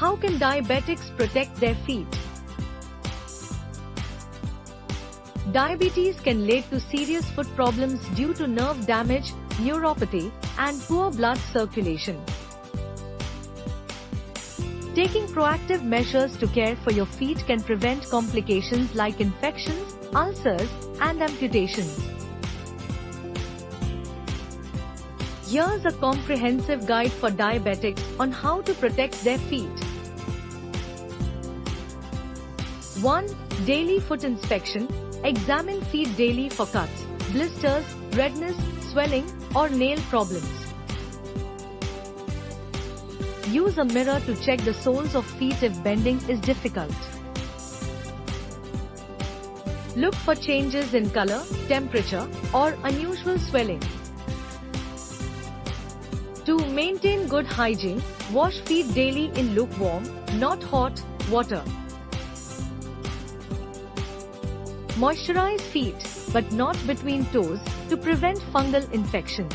How can diabetics protect their feet? Diabetes can lead to serious foot problems due to nerve damage, neuropathy, and poor blood circulation. Taking proactive measures to care for your feet can prevent complications like infections, ulcers, and amputations. Here's a comprehensive guide for diabetics on how to protect their feet. 1. Daily foot inspection. Examine feet daily for cuts, blisters, redness, swelling, or nail problems. Use a mirror to check the soles of feet if bending is difficult. Look for changes in color, temperature, or unusual swelling. 2. Maintain good hygiene. Wash feet daily in lukewarm, not hot, water. Moisturize feet, but not between toes, to prevent fungal infections.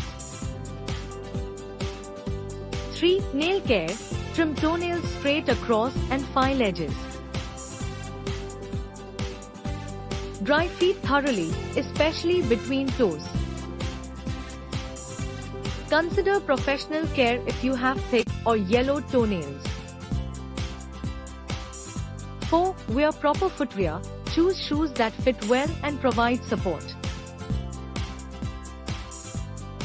3. Nail care. Trim toenails straight across and file edges. Dry feet thoroughly, especially between toes. Consider professional care if you have thick or yellow toenails. 4. Wear proper footwear. Choose shoes that fit well and provide support.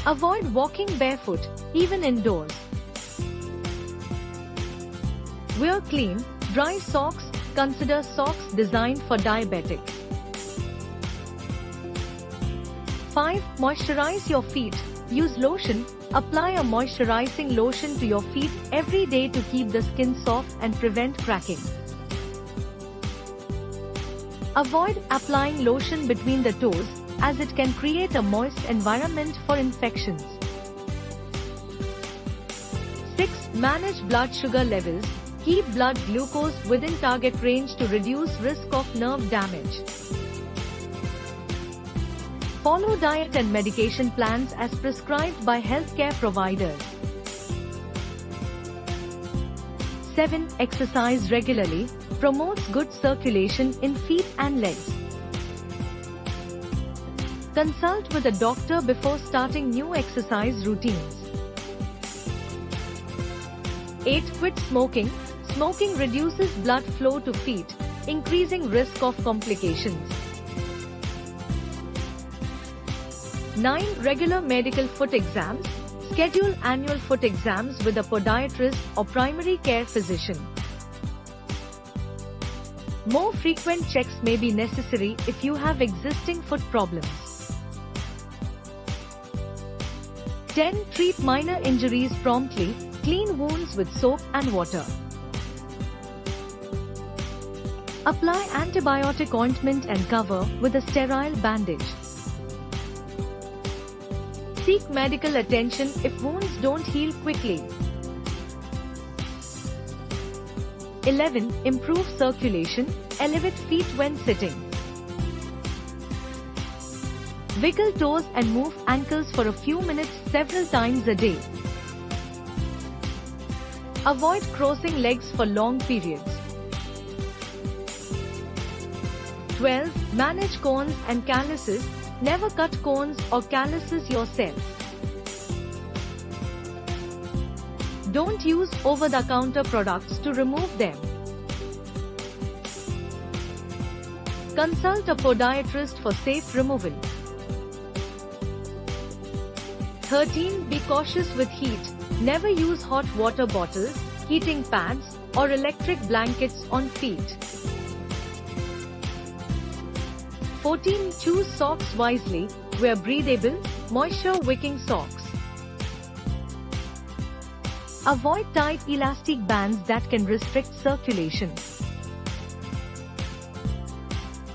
Avoid walking barefoot, even indoors. Wear clean, dry socks. Consider socks designed for diabetics. 5. Moisturize your feet. Use lotion. Apply a moisturizing lotion to your feet every day to keep the skin soft and prevent cracking. Avoid applying lotion between the toes, as it can create a moist environment for infections. 6. Manage blood sugar levels. Keep blood glucose within target range to reduce risk of nerve damage. Follow diet and medication plans as prescribed by healthcare providers. 7. Exercise regularly. Promotes good circulation in feet and legs. Consult with a doctor before starting new exercise routines. 8. Quit smoking. Smoking reduces blood flow to feet, increasing risk of complications. 9. Regular medical foot exams. Schedule annual foot exams with a podiatrist or primary care physician. More frequent checks may be necessary if you have existing foot problems. 10. Treat minor injuries promptly. Clean wounds with soap and water. Apply antibiotic ointment and cover with a sterile bandage. Seek medical attention if wounds don't heal quickly. 11. Improve circulation. Elevate feet when sitting. Wiggle toes and move ankles for a few minutes several times a day. Avoid crossing legs for long periods. 12. Manage corns and calluses. Never cut corns or calluses yourself. Don't use over-the-counter products to remove them. Consult a podiatrist for safe removal. 13. Be cautious with heat. Never use hot water bottles, heating pads, or electric blankets on feet. 14. Choose socks wisely. Wear breathable, moisture-wicking socks. Avoid tight elastic bands that can restrict circulation.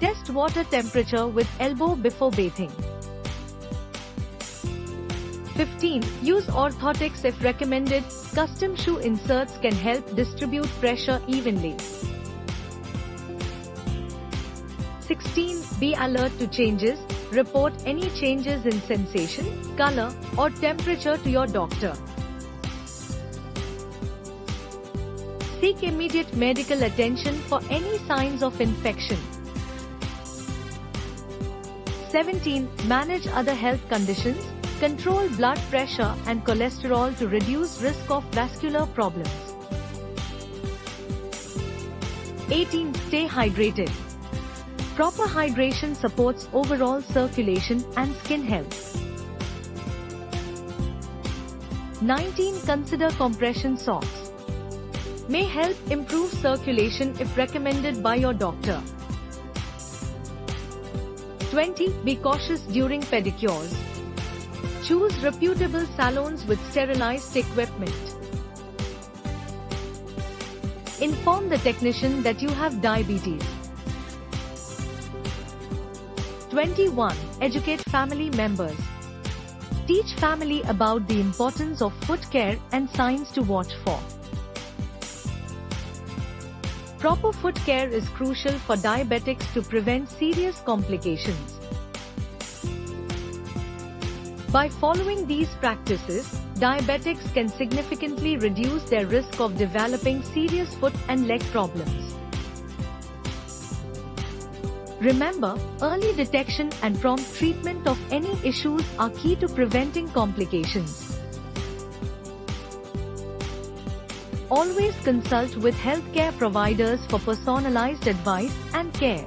Test water temperature with elbow before bathing. 15. Use orthotics if recommended. Custom shoe inserts can help distribute pressure evenly. 16. Be alert to changes. Report any changes in sensation, color, or temperature to your doctor. Seek immediate medical attention for any signs of infection. 17. Manage other health conditions. Control blood pressure and cholesterol to reduce risk of vascular problems. 18. Stay hydrated. Proper hydration supports overall circulation and skin health. 19. Consider compression socks. May help improve circulation if recommended by your doctor. 20. Be cautious during pedicures. Choose reputable salons with sterilized equipment. Inform the technician that you have diabetes. 21. Educate family members. Teach family about the importance of foot care and signs to watch for. Proper foot care is crucial for diabetics to prevent serious complications. By following these practices, diabetics can significantly reduce their risk of developing serious foot and leg problems. Remember, early detection and prompt treatment of any issues are key to preventing complications. Always consult with healthcare providers for personalized advice and care.